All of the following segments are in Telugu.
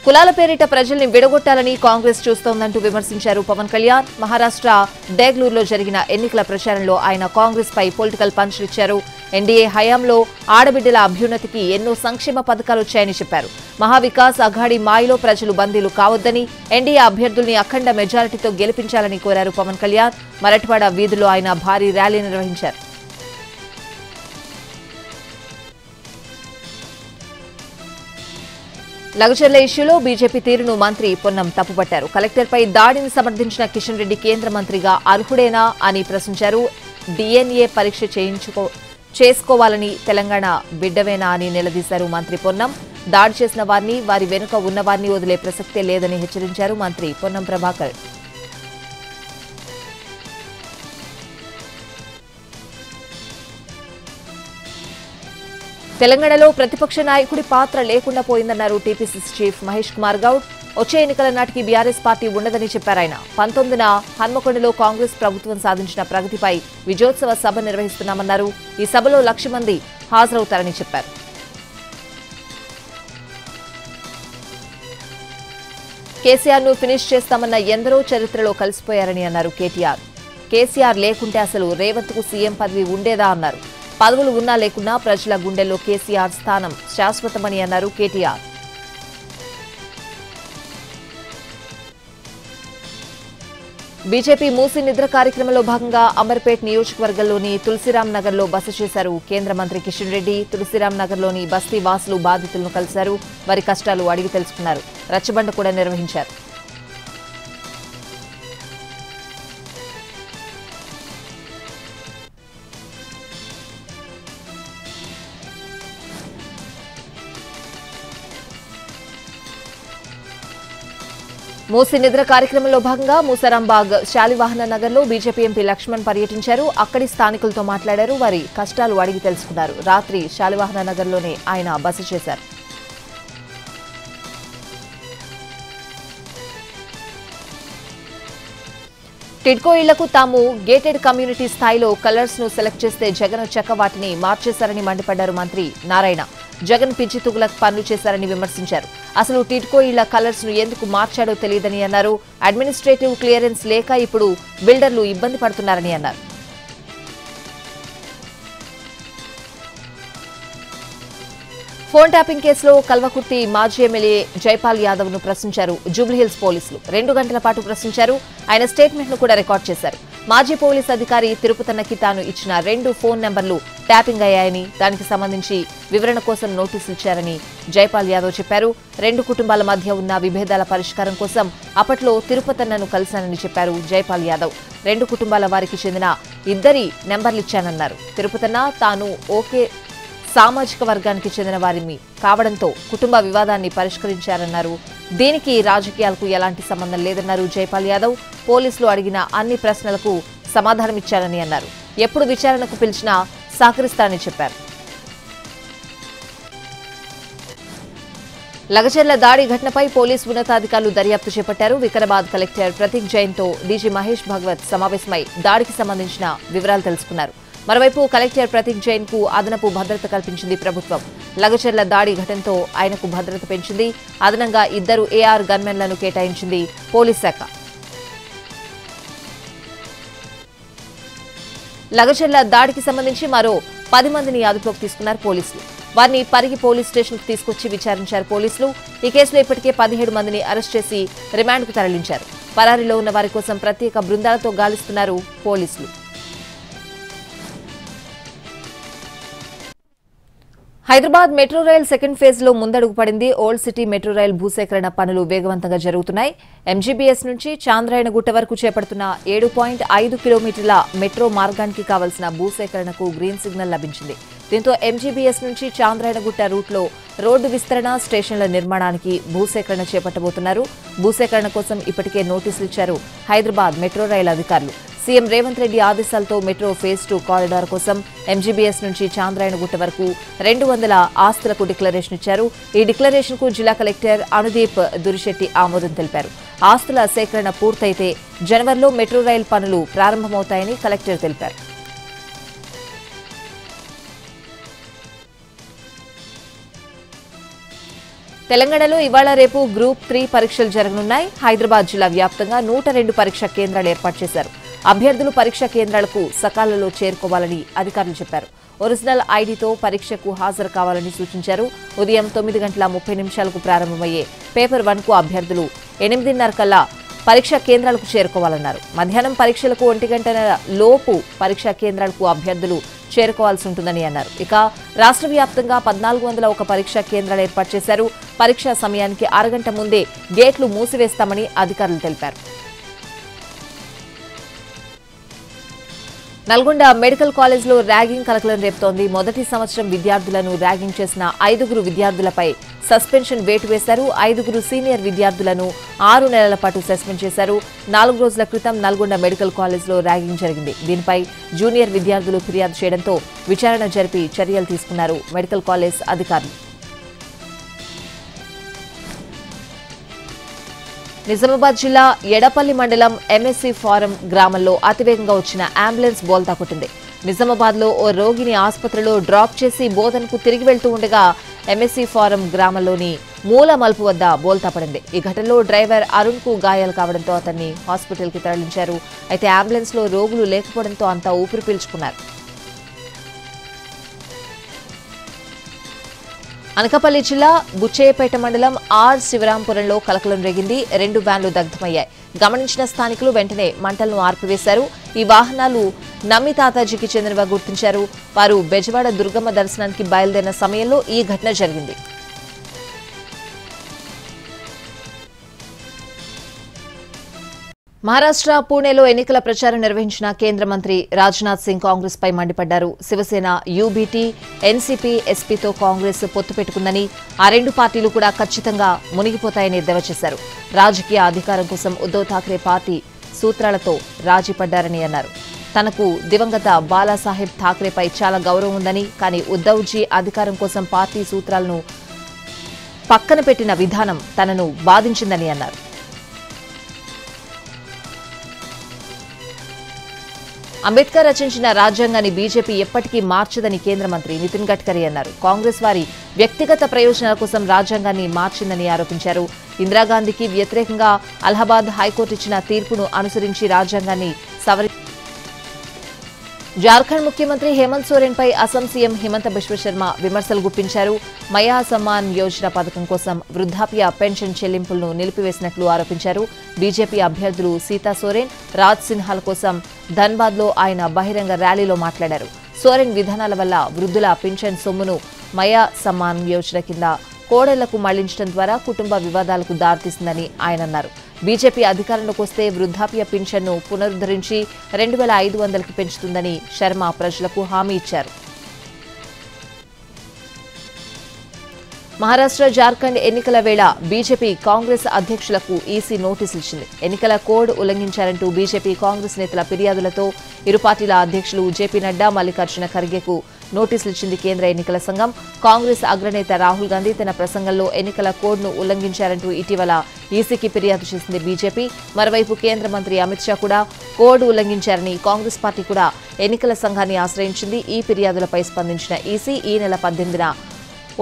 కులాల పేరిట ప్రజల్ని విడగొట్టాలని కాంగ్రెస్ చూస్తోందంటూ విమర్శించారు పవన్ కళ్యాణ్. మహారాష్ట్ర డేగ్లూరులో జరిగిన ఎన్నికల ప్రచారంలో ఆయన కాంగ్రెస్ పై పొలిటికల్ పంచ్లు ఇచ్చారు. ఎన్డీఏ హయాంలో ఆడబిడ్డల అభ్యున్నతికి ఎన్నో సంక్షేమ పథకాలు వచ్చాయని చెప్పారు. మహావికాస్ అఘాడీ మాయలో ప్రజలు బందీలు కావద్దని, ఎన్డీఏ అభ్యర్థుల్ని అఖండ మెజారిటీతో గెలిపించాలని కోరారు పవన్ కళ్యాణ్. మరఠ్వాడ వీధుల్లో ఆయన భారీ ర్యాలీ నిర్వహించారు. లగచర్ల ఇష్యూలో బీజేపీ తీరును మంత్రి పొన్నం తప్పుపట్టారు. కలెక్టర్పై దాడిని సమర్థించిన కిషన్ రెడ్డి కేంద్ర మంత్రిగా అర్హుడేనా అని ప్రశ్నించారు. డీఎన్ఏ పరీక్ష చేసుకోవాలని తెలంగాణ బిడ్డవేనా అని నిలదీశారు మంత్రి పొన్నం. దాడి చేసిన వారిని, వారి వెనుక ఉన్న వారిని వదిలే ప్రసక్తే లేదని హెచ్చరించారు మంత్రి పొన్నం ప్రభాకర్. తెలంగాణలో ప్రతిపక్ష నాయకుడి పాత్ర లేకుండా పోయిందన్నారు టీపీసీసీ చీఫ్ మహేష్ కుమార్ గౌడ్. వచ్చే ఎన్నికల నాటికి బీఆర్ఎస్ పార్టీ ఉండదని చెప్పారాయన. 19న హన్మకొండలో కాంగ్రెస్ ప్రభుత్వం సాధించిన ప్రగతిపై విజయోత్సవ సభ నిర్వహిస్తున్నామన్నారు. ఈ సభలో 1,00,000 మంది హాజరవుతారని చెప్పారు. కేసీఆర్ను ఫినిష్ చేస్తామన్న ఎందరో చరిత్రలో కలిసిపోయారని అన్నారు కేటీఆర్. కేసీఆర్ లేకుంటే అసలు రేవంత్కు సీఎం పదవి ఉండేదా అన్నారు. పదవులు ఉన్నా లేకున్నా ప్రజల గుండెల్లో కేసీఆర్ స్థానం శాశ్వతమని అన్నారు కేటీఆర్. బీజేపీ మూసి నిద్ర కార్యక్రమంలో భాగంగా అమర్పేట్ నియోజకవర్గంలోని తులసిరాం నగర్లో బస చేశారు కేంద్ర మంత్రి కిషన్ రెడ్డి. తులసిరాం నగర్లోని బస్తీ వాసులు బాధితులను కలిశారు. వారి కష్టాలు అడిగి తెలుసుకున్నారు. రచ్చబండ కూడా నిర్వహించారు. మూసి నిద్ర కార్యక్రమంలో భాగంగా మూసరాంబాగ్ శాలివాహన నగర్లో బీజేపీ ఎంపీ లక్ష్మణ్ పర్యటించారు. అక్కడి స్థానికులతో మాట్లాడారు. వారి కష్టాలు అడిగి తెలుసుకున్నారు. రాత్రి శాలివాహన నగర్లోనే ఆయన బస చేశారు. టిడ్కో ఇళ్లకు తాము గేటెడ్ కమ్యూనిటీ స్థాయిలో కలర్స్ ను సెలెక్ట్ చేస్తే జగన్ చెక్క వాటిని మార్చేశారని మండిపడ్డారు మంత్రి నారాయణ. జగన్ పిచ్చి తుగులకు పనులు చేశారని విమర్శించారు. అసలు టిడ్కో ఇళ్ల కలర్స్ ను ఎందుకు మార్చాడో తెలియదని అన్నారు. అడ్మినిస్ట్రేటివ్ క్లియరెన్స్ లేక ఇప్పుడు బిల్డర్లు ఇబ్బంది పడుతున్నారని అన్నారు. ఫోన్ ట్యాపింగ్ కేసులో కల్వకుర్తి మాజీ ఎమ్మెల్యే జైపాల్ యాదవ్ ను ప్రశ్నించారు జూబ్లీహిల్స్ పోలీసులు. 2 గంటల పాటు ప్రశ్నించారు. ఆయన స్టేట్మెంట్ ను కూడా రికార్డ్ చేశారు. మాజీ పోలీస్ అధికారి తిరుపతన్నకి తాను ఇచ్చిన 2 ఫోన్ నెంబర్లు ట్యాపింగ్ అయ్యాయని, దానికి సంబంధించి వివరణ కోసం నోటీసులు ఇచ్చారని జైపాల్ యాదవ్ చెప్పారు. 2 కుటుంబాల మధ్య ఉన్న విభేదాల పరిష్కారం కోసం అప్పట్లో తిరుపతన్నను కలిశానని చెప్పారు జైపాల్ యాదవ్. 2 కుటుంబాల వారికి చెందిన 2 నెంబర్లు ఇచ్చానన్నారు. తిరుపతన్న తాను ఓకే సామాజిక వర్గానికి చెందిన వారిని కావడంతో కుటుంబ వివాదాన్ని పరిష్కరించారన్నారు. దీనికి రాజకీయాలకు ఎలాంటి సంబంధం లేదన్నారు జైపాల్ యాదవ్. పోలీసులు అడిగిన అన్ని ప్రశ్నలకు సమాధానమిచ్చారని అన్నారు. ఎప్పుడు విచారణకు పిలిచినా సహకరిస్తారని చెప్పారు. లగచర్ల దాడి ఘటనపై పోలీసు ఉన్నతాధికారులు దర్యాప్తు చేపట్టారు. వికారాబాద్ కలెక్టర్ ప్రతీక్ జైన్తో డీజీ మహేష్ భగవత్ సమావేశమై దాడికి సంబంధించిన వివరాలు తెలుసుకున్నారు. మరోవైపు కలెక్టర్ ప్రతీక్ జైన్ కు అదనపు భద్రత కల్పించింది ప్రభుత్వం. లగచర్ల దాడి ఘటనతో ఆయనకు భద్రత పెంచింది. అదనంగా 2 ఏఆర్ గన్మెన్లను కేటాయించింది పోలీస్ శాఖ. లగచర్ల దాడికి సంబంధించి మరో 10 మందిని అదుపులోకి తీసుకున్నారు పోలీసులు. వారిని పరిగి పోలీస్ స్టేషన్ కు తీసుకొచ్చి విచారించారు పోలీసులు. ఈ కేసులో ఇప్పటికే 17 మందిని అరెస్ట్ చేసి రిమాండ్ కు తరలించారు. పరారీలో ఉన్న వారి కోసం ప్రత్యేక బృందాలతో గాలిస్తున్నారు పోలీసులు. Hyderabad metro rail second phase లో ముందడుగు పడింది. ఓల్డ్ సిటీ మెట్రో రైల్ భూసేకరణ పనులు వేగవంతంగా జరుగుతున్నాయి. ఎంజీబీఎస్ నుంచి చాంద్రాయణగుట్ట వరకు చేపడుతున్న 7.5 కిలోమీటర్ల మెట్రో మార్గానికి కావలసిన భూసేకరణకు గ్రీన్ సిగ్నల్ లభించింది. దీంతో ఎంజీబీఎస్ నుంచి చాంద్రాయణగుట్ట రూట్లో రోడ్డు విస్తరణ, స్టేషన్ల నిర్మాణానికి భూసేకరణ చేపట్టబోతున్నారు. భూసేకరణ కోసం ఇప్పటికే నోటీసులు ఇచ్చారు హైదరాబాద్ మెట్రో రైల్ అధికారులు. సీఎం రేవంత్ రెడ్డి ఆదేశాలతో మెట్రో ఫేజ్ 2 కారిడార్ కోసం ఎంజీబీఎస్ నుంచి చాంద్రాయణగుట్ట వరకు 200 ఆస్తులకు డిక్లరేషన్ ఇచ్చారు. ఈ డిక్లరేషన్ కు జిల్లా కలెక్టర్ అనుదీప్ దురిశెట్టి ఆమోదం తెలిపారు. ఆస్తుల సేకరణ పూర్తయితే జనవరిలో మెట్రో రైల్ పనులు ప్రారంభమవుతాయని కలెక్టర్ తెలిపారు. తెలంగాణలో ఇవాళ రేపు గ్రూప్ 3 పరీక్షలు జరగనున్నాయి. హైదరాబాద్ జిల్లా వ్యాప్తంగా 102 పరీక్షా కేంద్రాలు ఏర్పాటు చేశారు. అభ్యర్థులు పరీక్షా కేంద్రాలకు సకాలంలో చేరుకోవాలని అధికారులు చెప్పారు. ఒరిజినల్ ఐడీతో పరీక్షకు హాజరు కావాలని సూచించారు. ఉదయం 9:30 ప్రారంభమయ్యే పేపర్ 1కు అభ్యర్థులు 8:30 కల్లా పరీక్షా కేంద్రాలకు చేరుకోవాలన్నారు. మధ్యాహ్నం పరీక్షలకు 1 గంటల లోపు పరీక్షా కేంద్రాలకు అభ్యర్థులు చేరుకోవాల్సి ఉంటుందని అన్నారు. ఇక రాష్ట్ర వ్యాప్తంగా 1401 పరీక్షా కేంద్రాలు ఏర్పాటు చేశారు. పరీక్షా సమయానికి అరగంట ముందే గేట్లు మూసివేస్తామని అధికారులు తెలిపారు. నల్గొండ మెడికల్ కాలేజ్లో ర్యాగింగ్ కలకలం రేపుతోంది. మొదటి సంవత్సరం విద్యార్థులను ర్యాగింగ్ చేసిన 5 విద్యార్థులపై సస్పెన్షన్ వేటు వేశారు. 5 సీనియర్ విద్యార్థులను 6 నెలల పాటు సస్పెండ్ చేశారు. 4 రోజుల క్రితం నల్గొండ మెడికల్ కాలేజ్లో ర్యాగింగ్ జరిగింది. దీనిపై జూనియర్ విద్యార్థులు ఫిర్యాదు చేయడంతో విచారణ జరిపి చర్యలు తీసుకున్నారు మెడికల్ కాలేజ్ అధికారులు. నిజామాబాద్ జిల్లా ఎడపల్లి మండలం ఎంఎస్సీ ఫారం గ్రామంలో అతివేగంగా వచ్చిన అంబులెన్స్ బోల్తా కొట్టింది. నిజామాబాద్లో ఓ రోగిని ఆసుపత్రిలో డ్రాప్ చేసి బోధనకు తిరిగి వెళ్తూ ఉండగా ఎంఎస్సీ ఫారం గ్రామంలోని మూల మలుపు వద్ద బోల్తా పడింది. ఈ ఘటనలో డ్రైవర్ అరుణ్కు గాయాలు కావడంతో అతన్ని హాస్పిటల్కి తరలించారు. అయితే అంబులెన్స్లో రోగులు లేకపోవడంతో అంతా ఊపిరి పీల్చుకున్నారు. అనకాపల్లి జిల్లా బుచ్చేయపేట మండలం ఆర్ శివరాంపురంలో కలకలం రేగింది. 2 వ్యాన్లు దగ్ధమయ్యాయి. గమనించిన స్థానికులు వెంటనే మంటలను ఆర్పివేశారు. ఈ వాహనాలు నమ్మి తాతాజీకి చెందినవిగా గుర్తించారు. వారు బెజవాడ దుర్గమ్మ దర్శనానికి బయలుదేరిన సమయంలో ఈ ఘటన జరిగింది. మహారాష్ట్ర పూణేలో ఎన్నికల ప్రచారం నిర్వహించిన కేంద్ర మంత్రి రాజ్నాథ్ సింగ్ కాంగ్రెస్ పై మండిపడ్డారు. శివసేన, యూబీటీ, ఎన్సీపీ, ఎస్పీతో కాంగ్రెస్ పొత్తు పెట్టుకుందని, ఆ 2 పార్టీలు కూడా ఖచ్చితంగా మునిగిపోతాయని ఎద్దేవా చేశారు. రాజకీయ అధికారం కోసం ఉద్దవ్ ఠాక్రే పార్టీ సూత్రాలతో రాజీ పడ్డారని అన్నారు. తనకు దివంగత బాలాసాహెబ్ ఠాక్రేపై చాలా గౌరవం ఉందని, కానీ ఉద్దవ్జీ అధికారం కోసం పార్టీ సూత్రాలను పక్కన పెట్టిన విధానం తనను బాధించిందని అన్నారు. అంబేద్కర్ రచించిన రాజ్యాంగాన్ని బీజేపీ ఎప్పటికీ మార్చదని కేంద్ర మంత్రి నితిన్ గడ్కరీ అన్నారు. కాంగ్రెస్ వారి వ్యక్తిగత ప్రయోజనాల కోసం రాజ్యాంగాన్ని మార్చిందని ఆరోపించారు. ఇందిరాగాంధీకి వ్యతిరేకంగా అలహాబాద్ హైకోర్టు ఇచ్చిన తీర్పును అనుసరించి రాజ్యాంగాన్ని జార్ఖండ్ ముఖ్యమంత్రి హేమంత్ సోరెన్ పై అస్సాం సీఎం హిమంత బిశ్వ శర్మ విమర్శలు గుప్పించారు. మయా సమ్మాన్ యోజన పథకం కోసం వృద్ధాప్య పెన్షన్ చెల్లింపులను నిలిపివేసినట్లు ఆరోపించారు. బీజేపీ అభ్యర్థులు సీతా సోరెన్, రాజ్ సిన్హాల కోసం ధన్బాద్లో ఆయన బహిరంగ ర్యాలీలో మాట్లాడారు. సోరెన్ విధానాల వల్ల వృద్ధుల పింఛన్ సొమ్మును మయా సమ్మాన్ యోజన కింద కోడళ్లకు మళ్లించడం ద్వారా కుటుంబ వివాదాలకు దారితీసిందని ఆయన అన్నారు. బీజేపీ అధికారంలోకి వస్తే వృద్ధాప్య పింఛన్ను పునరుద్ధరించి 2500కి పెంచుతుందని శర్మ ప్రజలకు హామీ ఇచ్చారు. మహారాష్ట్ర, జార్ఖండ్ ఎన్నికల వేళ బీజేపీ కాంగ్రెస్ అధ్యక్షులకు ఈసీ నోటీసులు ఇచ్చింది. ఎన్నికల కోడ్ ఉల్లంఘించారంటూ బీజేపీ కాంగ్రెస్ నేతల ఫిర్యాదులతో ఇరు పార్టీల అధ్యక్షులు జేపీ నడ్డా, మల్లికార్జున ఖర్గేకు నోటీసులు ఇచ్చింది కేంద్ర ఎన్నికల సంఘం. కాంగ్రెస్ అగ్రనేత రాహుల్ గాంధీ తన ప్రసంగంలో ఎన్నికల కోడ్ను ఉల్లంఘించారంటూ ఇటీవల ఈసీకి ఫిర్యాదు చేసింది బీజేపీ. మరోవైపు కేంద్ర మంత్రి అమిత్ షా కూడా కోడ్ ఉల్లంఘించారని కాంగ్రెస్ పార్టీ కూడా ఎన్నికల సంఘాన్ని ఆశ్రయించింది. ఈ ఫిర్యాదులపై స్పందించిన ఈసీ ఈ నెల 18న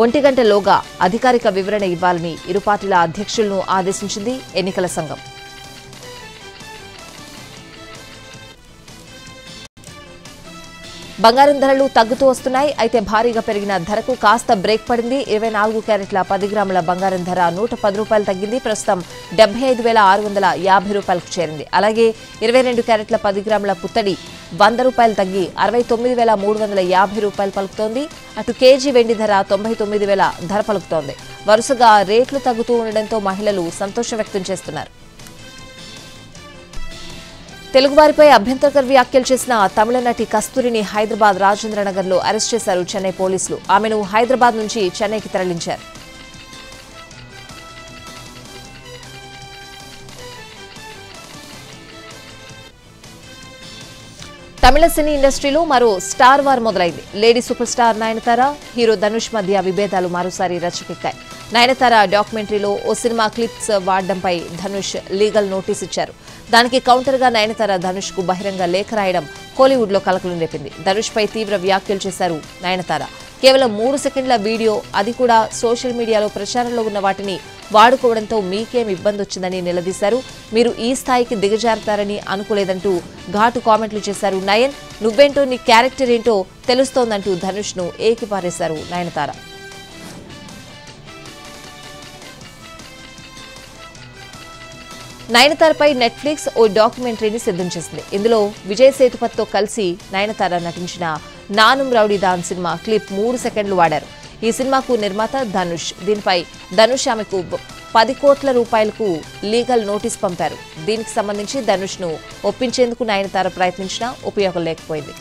1 గంటలోగా అధికారిక వివరణ ఇవ్వాలని ఇరు పార్టీల అధ్యక్షులను ఆదేశించింది ఎన్నికల సంఘం. బంగారం ధరలు తగ్గుతూ వస్తున్నాయి. అయితే భారీగా పెరిగిన ధరకు కాస్త బ్రేక్ పడింది. 24 క్యారెట్ల 10 గ్రాముల బంగారం ధర 110 రూపాయలు తగ్గింది. ప్రస్తుతం 75,650 రూపాయలకు చేరింది. అలాగే 22 క్యారెట్ల 10 గ్రాముల పుత్తడి 100 రూపాయలు తగ్గి 69,350 రూపాయలు పలుకుతోంది. అటు కేజీ వెండి ధర 99,000 ధర పలుకుతోంది. వరుసగా రేట్లు తగ్గుతూ ఉండడంతో మహిళలు సంతోషం వ్యక్తం చేస్తున్నారు. తెలుగువారిపై అభ్యంతరకర వ్యాఖ్యలు చేసిన తమిళ నటి కస్తూరిని హైదరాబాద్ రాజేంద్రనగర్లో అరెస్ట్ చేశారు చెన్నై పోలీసులు. ఆమెను హైదరాబాద్ నుంచి చెన్నైకి తరలించారు. తమిళ సినీ ఇండస్ట్రీలో మరో స్టార్ వార్ మొదలైంది. Lady super star Nayanthara, hero Dhanush మధ్య విభేదాలు మరోసారి రచ్చకెక్కాయి. నయనతార డాక్యుమెంటరీలో ఓ సినిమా క్లిప్స్ వాడడంపై ధనుష్ లీగల్ నోటీస్ ఇచ్చారు. దానికి కౌంటర్గా నయనతార ధనుష్ కు బహిరంగ లేఖ రాయడం కోలీవుడ్ లో కలకలం రేపింది. ధనుష్ పై తీవ్ర వ్యాఖ్యలు చేశారు నయనతార. కేవలం 3 సెకండ్ల వీడియో, అది కూడా సోషల్ మీడియాలో ప్రచారంలో ఉన్న వాటిని వాడుకోవడంతో మీకేం ఇబ్బంది వచ్చిందని నిలదీశారు. మీరు ఈ స్థాయికి దిగజారుతారని అనుకోలేదంటూ ఘాటు కామెంట్లు చేశారు నయన్. నువ్వేంటో, నీ క్యారెక్టర్ ఏంటో తెలుస్తోందంటూ ధనుష్ను ఏకిపారేశారు నయనతార. నయనతారపై నెట్ఫ్లిక్స్ ఓ డాక్యుమెంటరీని సిద్ధం చేసింది. ఇందులో విజయ్ సేతుపతితో కలిసి నయనతార నటించిన నానుం రౌడీ దాన్ సినిమా క్లిప్ 3 సెకండ్లు వాడారు. ఈ సినిమాకు నిర్మాత ధనుష్. దీనిపై ధనుష్ ఆమెకు 10 కోట్ల రూపాయలకు లీగల్ నోటీస్ పంపారు. దీనికి సంబంధించి ధనుష్ను ఒప్పించేందుకు నయనతార ప్రయత్నించినా ఉపయోగం లేకపోయింది.